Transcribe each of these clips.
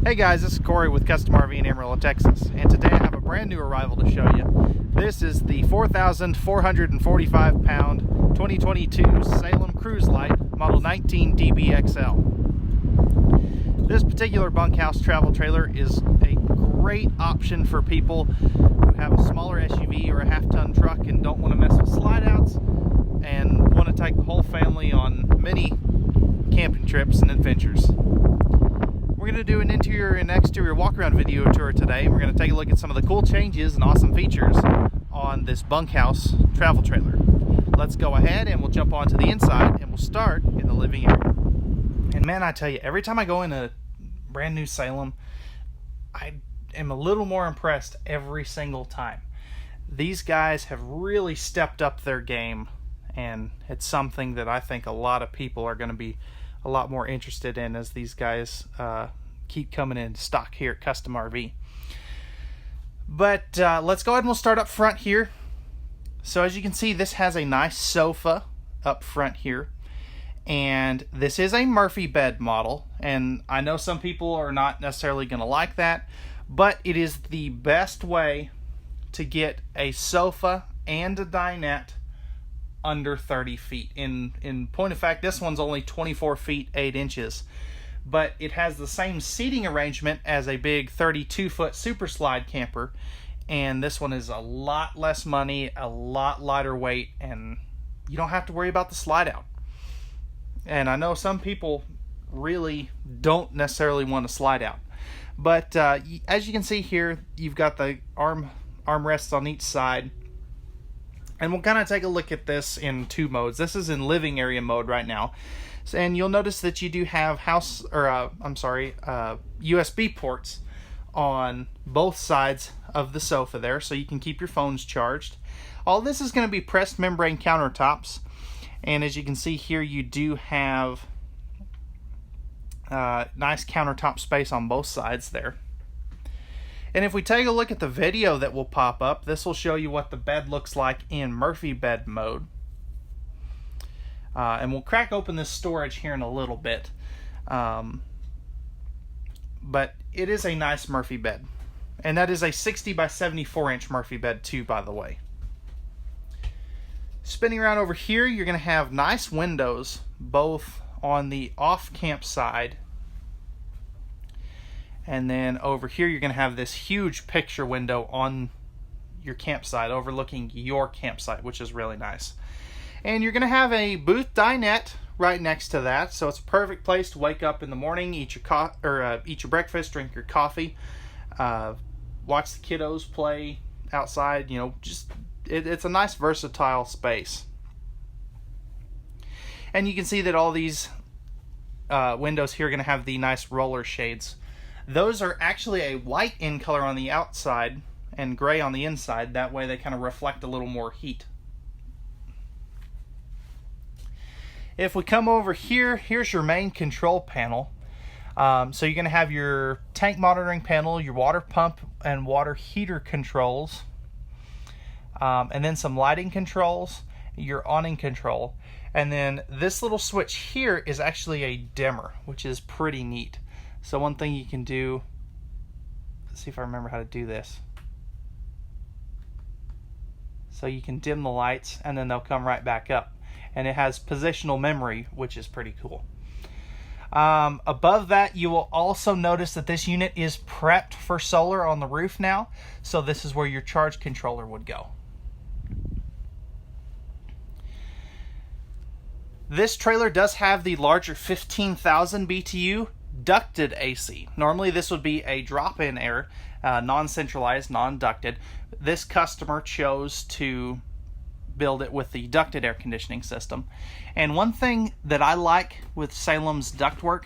Hey guys, this is Corey with Custom RV in Amarillo, Texas, and today I have a brand new arrival to show you. This is the 4,445 pound 2022 Salem Cruise Lite Model 19DBXL. This particular bunkhouse travel trailer is a great option for people who have a smaller SUV or a half-ton truck and don't want to mess with slide-outs and want to take the whole family on many camping trips and adventures. We're going to do an interior and exterior walk-around video tour today, and we're going to take a look at some of the cool changes and awesome features on this bunkhouse travel trailer. Let's go ahead and we'll jump onto the inside, and we'll start in the living area. And man, I tell you, every time I go in a brand new Salem, I am a little more impressed every single time. These guys have really stepped up their game, and it's something that I think a lot of people are going to be a lot more interested in as these guys keep coming in stock here at Custom RV. But let's go ahead and we'll start up front here. So as you can see, this has a nice sofa up front here, and this is a Murphy bed model, and I know some people are not necessarily going to like that, but it is the best way to get a sofa and a dinette under 30 feet. In point of fact, this one's only 24 feet 8 inches, but it has the same seating arrangement as a big 32-foot super slide camper, and this one is a lot less money, a lot lighter weight, and you don't have to worry about the slide out. And I know some people really don't necessarily want to slide out, but as you can see here, you've got the armrests on each side. And we'll kind of take a look at this in two modes. This is in living area mode right now. And you'll notice that you do have USB ports on both sides of the sofa there, so you can keep your phones charged. All this is going to be pressed membrane countertops. And as you can see here, you do have nice countertop space on both sides there. And if we take a look at the video that will pop up, this will show you what the bed looks like in Murphy bed mode. And we'll crack open this storage here in a little bit. But it is a nice Murphy bed. And that is a 60 by 74 inch Murphy bed too, by the way. Spinning around over here, you're going to have nice windows both on the off-camp side, and then over here you're going to have this huge picture window on your campsite overlooking your campsite, which is really nice. And you're going to have a booth dinette right next to that, so it's a perfect place to wake up in the morning, eat your breakfast, drink your coffee, watch the kiddos play outside. You know, just it's a nice versatile space. And you can see that all these windows here are going to have the nice roller shades. Those are actually a white in color on the outside and gray on the inside. That way they kind of reflect a little more heat. If we come over here, here's your main control panel. So you're going to have your tank monitoring panel, your water pump and water heater controls, and then some lighting controls, your awning control. And then this little switch here is actually a dimmer, which is pretty neat. So one thing you can do, let's see if I remember how to do this. So you can dim the lights and then they'll come right back up. And it has positional memory, which is pretty cool. Above that, you will also notice that this unit is prepped for solar on the roof now. So this is where your charge controller would go. This trailer does have the larger 15,000 BTU ducted AC. Normally this would be a drop-in air, non-centralized, non-ducted. This customer chose to build it with the ducted air conditioning system. And one thing that I like with Salem's ductwork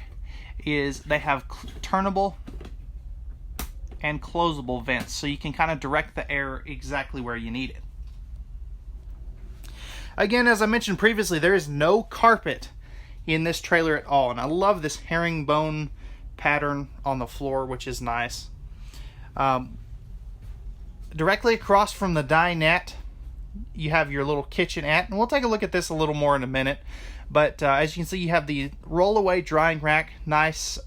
is they have turnable and closable vents, so you can kind of direct the air exactly where you need it. Again, as I mentioned previously, there is no carpet in this trailer at all, and I love this herringbone pattern on the floor, which is nice. Directly across from the dinette, you have your little kitchenette, and we'll take a look at this a little more in a minute. But as you can see, you have the roll-away drying rack, nice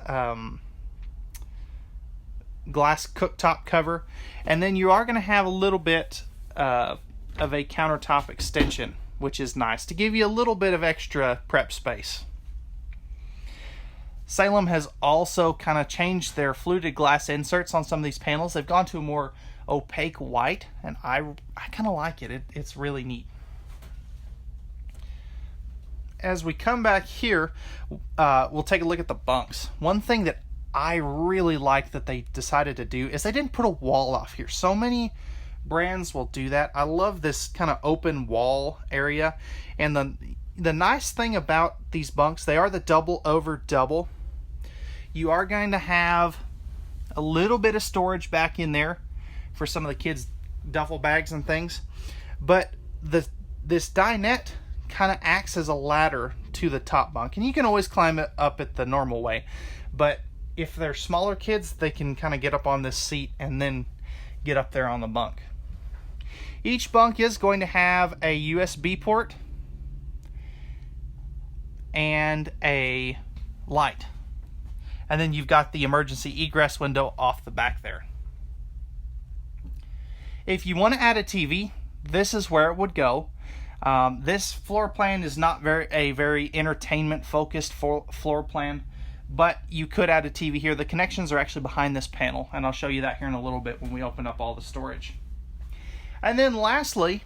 glass cooktop cover, and then you are going to have a little bit of a countertop extension, which is nice to give you a little bit of extra prep space. Salem has also kind of changed their fluted glass inserts on some of these panels. They've gone to a more opaque white, and I kind of like it. It's really neat. As we come back here, we'll take a look at the bunks. One thing that I really like that they decided to do is they didn't put a wall off here. So many brands will do that. I love this kind of open wall area, and the nice thing about these bunks, they are the double over double. You are going to have a little bit of storage back in there for some of the kids' duffel bags and things, but this dinette kind of acts as a ladder to the top bunk, and you can always climb it up it the normal way, but if they're smaller kids, they can kind of get up on this seat and then get up there on the bunk. Each bunk is going to have a USB port and a light, and then you've got the emergency egress window off the back there. If you want to add a TV, this is where it would go. This floor plan is not a very entertainment focused floor plan, but you could add a TV here. The connections are actually behind this panel, and I'll show you that here in a little bit when we open up all the storage. And then lastly,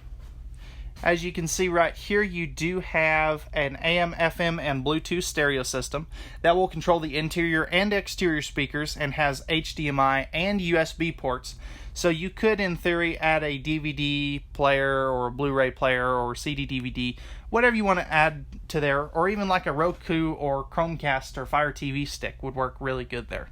as you can see right here, you do have an AM, FM, and Bluetooth stereo system that will control the interior and exterior speakers and has HDMI and USB ports. So you could, in theory, add a DVD player or a Blu-ray player or CD DVD, whatever you want to add to there, or even like a Roku or Chromecast or Fire TV stick would work really good there.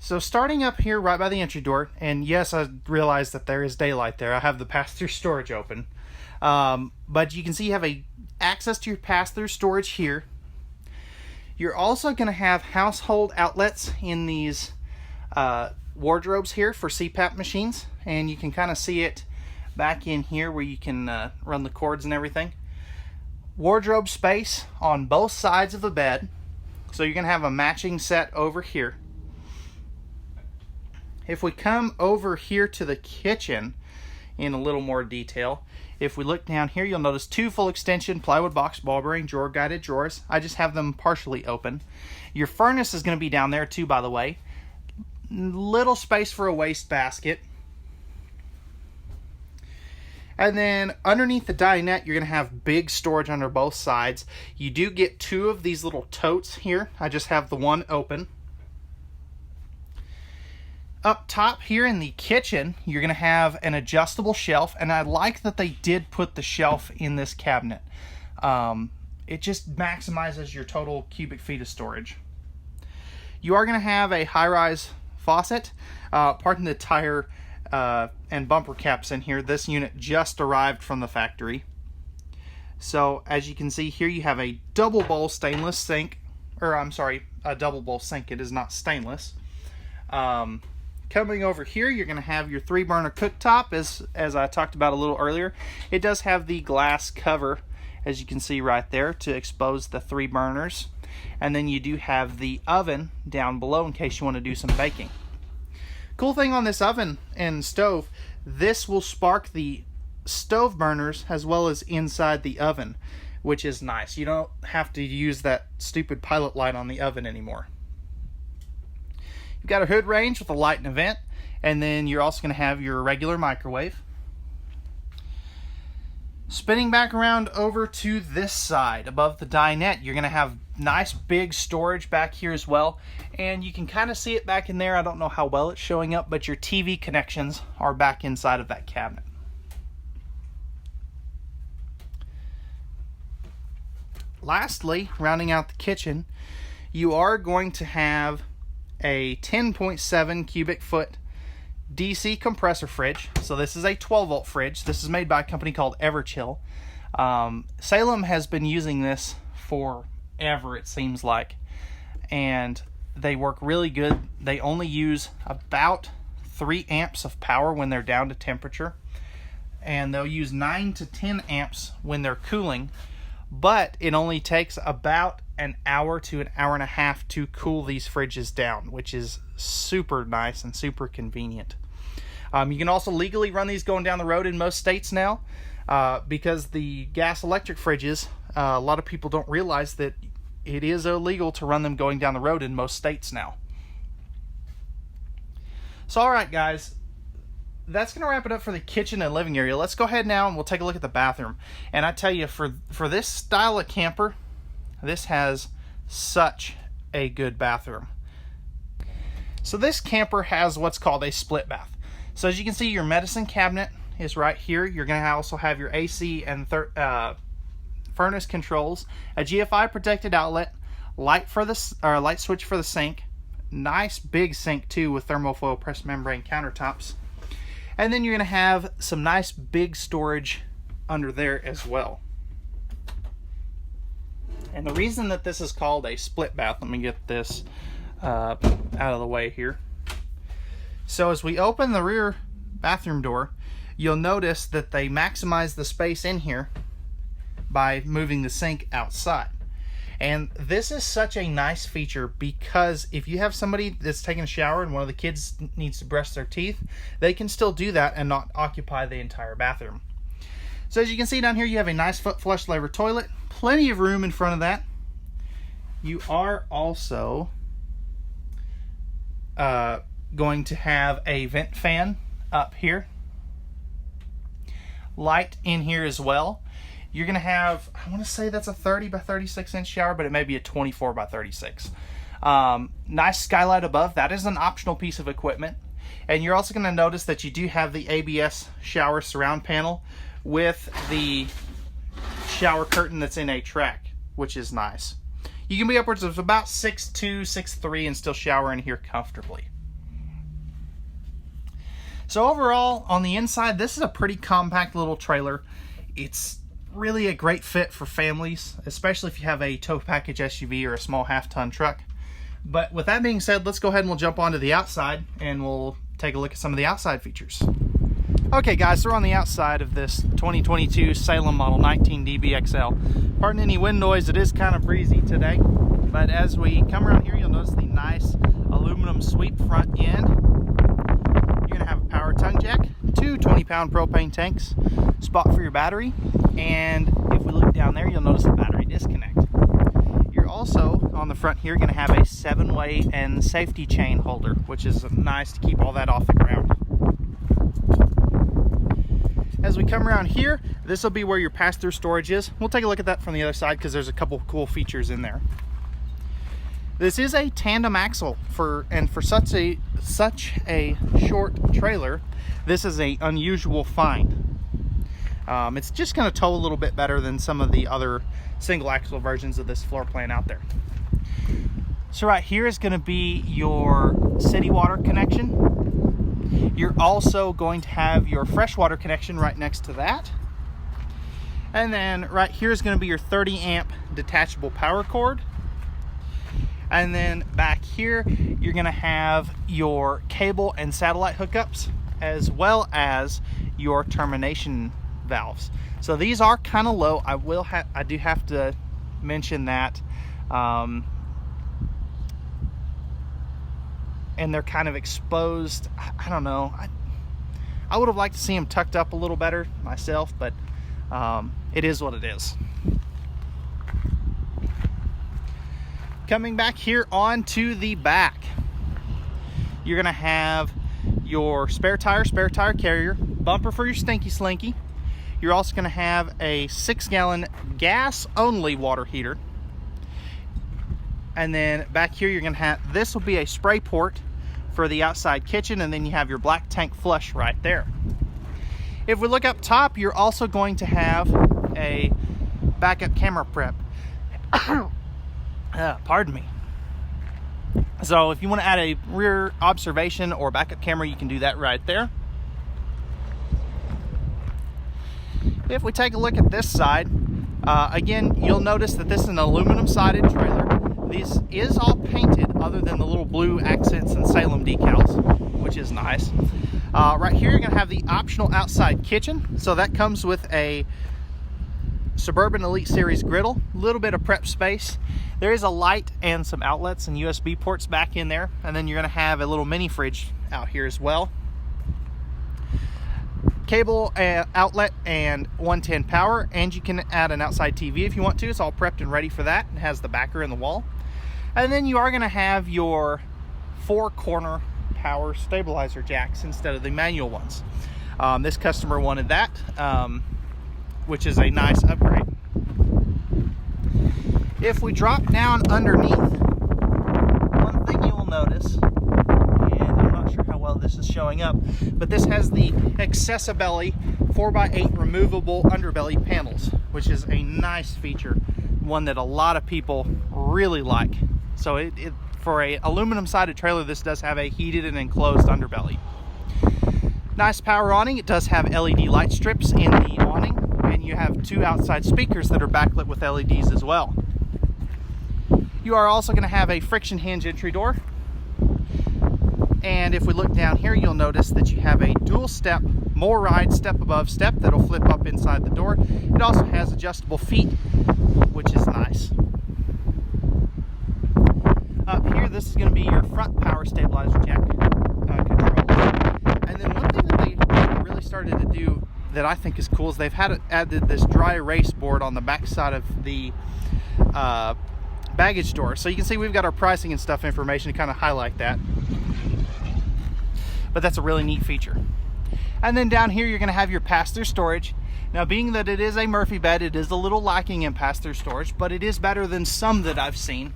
So starting up here right by the entry door, and yes, I realize that there is daylight there. I have the pass-through storage open. But you can see you have access to your pass-through storage here. You're also going to have household outlets in these wardrobes here for CPAP machines, and you can kind of see it back in here where you can run the cords and everything. Wardrobe space on both sides of the bed, so you're going to have a matching set over here. If we come over here to the kitchen in a little more detail, if we look down here, you'll notice two full extension plywood box ball bearing drawer guided drawers. I just have them partially open. Your furnace is going to be down there too, by the way. Little space for a waste basket. And then underneath the dinette, you're going to have big storage under both sides. You do get two of these little totes here. I just have the one open. Up top here in the kitchen, you're going to have an adjustable shelf, and I like that they did put the shelf in this cabinet. It just maximizes your total cubic feet of storage. You are going to have a high-rise faucet. Pardon the tire and bumper caps in here. This unit just arrived from the factory. So as you can see here, you have a double bowl stainless sink, or I'm sorry, a double bowl sink. It is not stainless. Coming over here, you're going to have your 3-burner cooktop, as I talked about a little earlier. It does have the glass cover, as you can see right there, to expose the 3 burners. And then you do have the oven down below in case you want to do some baking. Cool thing on this oven and stove, this will spark the stove burners as well as inside the oven, which is nice. You don't have to use that stupid pilot light on the oven anymore. You've got a hood range with a light and a vent, and then you're also going to have your regular microwave. Spinning back around over to this side above the dinette, you're going to have nice big storage back here as well, and you can kind of see it back in there. I don't know how well it's showing up, but your TV connections are back inside of that cabinet. Lastly, rounding out the kitchen, you are going to have a 10.7 cubic foot DC compressor fridge. So this is a 12 volt fridge. This is made by a company called Everchill. Salem has been using this forever, it seems like, and they work really good. They only use about 3 amps of power when they're down to temperature, and they'll use 9 to 10 amps when they're cooling. but it only takes about an hour to an hour and a half to cool these fridges down, which is super nice and super convenient. You can also legally run these going down the road in most states now, because the gas electric fridges, a lot of people don't realize that it is illegal to run them going down the road in most states now. So alright guys, that's going to wrap it up for the kitchen and living area. Let's go ahead now and we'll take a look at the bathroom. And I tell you, for this style of camper, this has such a good bathroom. So this camper has what's called a split bath. So as you can see, your medicine cabinet is right here. You're going to also have your AC and furnace controls, a GFI protected outlet, light switch for the sink, nice big sink too with thermofoil pressed membrane countertops. And then you're going to have some nice big storage under there as well. And the reason that this is called a split bath, let me get this out of the way here. So as we open the rear bathroom door, you'll notice that they maximize the space in here by moving the sink outside. And this is such a nice feature because if you have somebody that's taking a shower and one of the kids needs to brush their teeth, they can still do that and not occupy the entire bathroom. So as you can see down here, you have a nice foot flush lever toilet, plenty of room in front of that. You are also going to have a vent fan up here, light in here as well. You're going to have, I want to say that's a 30 by 36 inch shower, but it may be a 24 by 36. Nice skylight above. That is an optional piece of equipment. And you're also going to notice that you do have the ABS shower surround panel with the shower curtain that's in a track, which is nice. You can be upwards of about 6'2", 6'3", and still shower in here comfortably. So overall, on the inside, this is a pretty compact little trailer. It's really a great fit for families, especially if you have a tow package SUV or a small half-ton truck. But with that being said, let's go ahead and we'll jump onto the outside and we'll take a look at some of the outside features. Okay guys, so we're on the outside of this 2022 Salem model 19DBXL. Pardon any wind noise, it is kind of breezy today. But as we come around here, you'll notice the nice aluminum sweep front end. You're gonna have a power tongue jack, two 20-pound propane tanks, spot for your battery, and if we look down there, you'll notice the battery disconnect. You're also, on the front here, gonna have a 7-way and safety chain holder, which is nice to keep all that off the ground. As we come around here, this will be where your pass-through storage is. We'll take a look at that from the other side because there's a couple cool features in there. This is a tandem axle for such a short trailer. This is an unusual find. It's just going to tow a little bit better than some of the other single axle versions of this floor plan out there. So right here is going to be your city water connection. You're also going to have your freshwater connection right next to that. And then right here is going to be your 30 amp detachable power cord. And then back here, you're going to have your cable and satellite hookups, as well as your termination valves. So these are kind of low. I do have to mention that. And they're kind of exposed. I don't know. I would have liked to see them tucked up a little better myself, but it is what it is. Coming back here onto the back, you're gonna have your spare tire carrier, bumper for your stinky slinky. You're also gonna have a 6-gallon gas only water heater. And then back here, you're gonna have, this will be a spray port for the outside kitchen, and then you have your black tank flush right there. If we look up top, you're also going to have a backup camera prep. Pardon me. So if you want to add a rear observation or backup camera, you can do that right there. If we take a look at this side, again, you'll notice that this is an aluminum sided trailer. This is all painted other than the little blue accents and Salem decals, which is nice. Right here, you're going to have the optional outside kitchen. So that comes with a Suburban Elite Series griddle, a little bit of prep space. There is a light and some outlets and USB ports back in there, and then you're going to have a little mini fridge out here as well. Cable outlet and 110 power, and you can add an outside TV if you want to. It's all prepped and ready for that. It has the backer in the wall. And then you are going to have your 4-corner power stabilizer jacks instead of the manual ones. This customer wanted that, which is a nice upgrade. If we drop down underneath, one thing you will notice, and I'm not sure how well this is showing up, but this has the Accessibelly 4x8 removable underbelly panels, which is a nice feature, one that a lot of people really like. So for a aluminum sided trailer, this does have a heated and enclosed underbelly. Nice power awning. It does have LED light strips in the awning, and you have 2 outside speakers that are backlit with LEDs as well. You are also going to have a friction hinge entry door. And if we look down here, you'll notice that you have a dual step, more ride, step above step that'll flip up inside the door. It also has adjustable feet, which is nice. Up here, this is going to be your front power stabilizer jack controls. And then one thing that they really started to do that I think is cool is they've added this dry erase board on the back side of the baggage door. So you can see we've got our pricing and stuff information to kind of highlight that. But that's a really neat feature. And then down here, you're going to have your pass-through storage. Now, being that it is a Murphy bed, it is a little lacking in pass-through storage, but it is better than some that I've seen.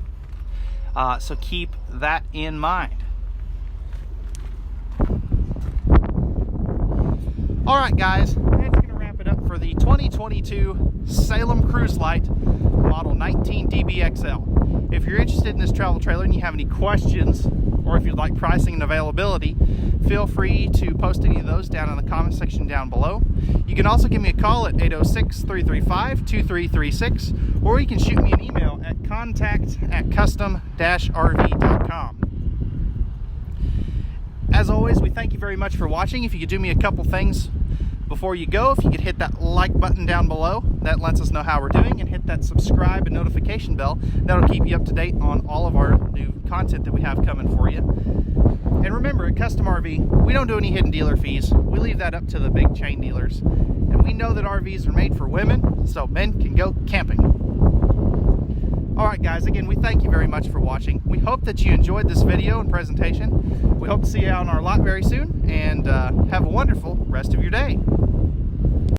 So keep that in mind. All right, guys, that's going to wrap it up for the 2022 Salem Cruise Lite model 19DBXL. If you're interested in this travel trailer and you have any questions, or if you'd like pricing and availability, feel free to post any of those down in the comment section down below. You can also give me a call at 806-335-2336, or you can shoot me an email at contact@custom-rv.com. As always, we thank you very much for watching. If you could do me a couple things before you go, if you could hit that like button down below, that lets us know how we're doing, and hit that subscribe and notification bell. That'll keep you up to date on all of our new content that we have coming for you. And remember, at Custom RV, we don't do any hidden dealer fees. We leave that up to the big chain dealers. And we know that RVs are made for women, so men can go camping. Alright guys, again, we thank you very much for watching. We hope that you enjoyed this video and presentation. We hope to see you out on our lot very soon, and have a wonderful rest of your day.